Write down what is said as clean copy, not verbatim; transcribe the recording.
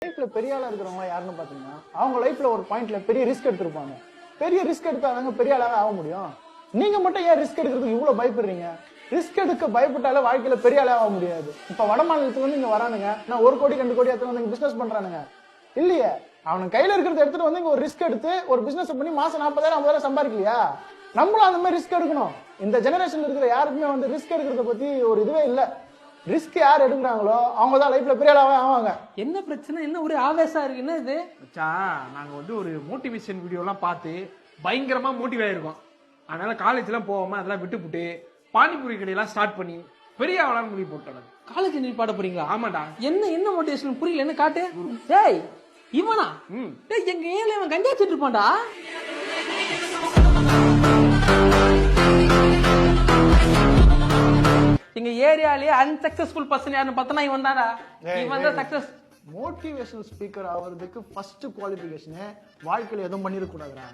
லைஃப்ல பெரிய ஆளா இருக்கிறவங்க யாருன்னு பாத்தீங்கன்னா அவங்க லைஃப்ல ஒரு பாயிண்ட்ல பெரிய ரிஸ்க் எடுத்திருப்பாங்க. பெரிய ரிஸ்க் எடுத்தாதாங்க பெரிய ஆளாக ஆக முடியும். நீங்க மட்டும் ஏன் ரிஸ்க் எடுக்கிறதுக்கு இவ்வளவு பயப்படுறீங்க? ரிஸ்க் எடுக்க பயப்பட்டாலே வாழ்க்கையில பெரிய ஆளாக ஆக முடியாது. இப்ப வட மாநிலத்துல இருந்து இங்க வரானுங்க, நான் 1 கோடி 2 கோடி எடுத்து வந்து பிசினஸ் பண்றானுங்க இல்லையே. அவனுக்கு கையில இருக்கிறத எடுத்துட்டு வந்து இங்க ஒரு ரிஸ்க் எடுத்து ஒரு பிசினஸ் பண்ணி மாசம் 40,000 50,000 சம்பாதிக்கலையா? நம்மளும் அந்த மாதிரி ரிஸ்க் எடுக்கணும். இந்த ஜெனரேஷன்ல இருக்கிற யாருக்குமே வந்து ரிஸ்க் எடுக்கிறத பத்தி ஒரு இதுவே இல்ல. ரிஸ்க் யார் எடுக்கிறாங்களோ அவங்க தான் லைஃப்ல பெரிய ஆளாவே ஆவாங்க. என்ன பிரச்சனை? என்ன ஒரு ஆவேசம் இருக்கு? என்ன இது மச்சான், நாங்க வந்து ஒரு மோட்டிவேஷன் வீடியோ எல்லாம் பார்த்து பயங்கரமா மோட்டிவ் ஆயிருக்கோம். அதனால காலேஜ் எல்லாம் போகாம அதெல்லாம் விட்டுப்புட்டு பானிபூரி கடையெல்லாம் ஸ்டார்ட் பண்ணி பெரிய ஆளான்னு முடிவு போட்டோம். காலேஜ் நீ பாட போறீங்களா? ஆமாடா. என்ன மோட்டிவேஷன் புரியல, என்ன காட்டு. டேய் இவனா? டேய் எங்க ஏரியால இவன் கஞ்சா வச்சிட்டு இருப்பான்டா. எங்க ஏரியாலயே அன்சக்சஸ்ஃபுல் பர்சன் யாருன்னு பார்த்தா இவன் தான்டா. இவன் தான் சக்சஸ். மோட்டிவேஷனல் ஸ்பீக்கர் ஆகிறதுக்கு ஃபர்ஸ்ட் குவாலிஃபிகேஷன் வாழ்க்கையில எதுவும் பண்ணிடக்கூடாதுடா.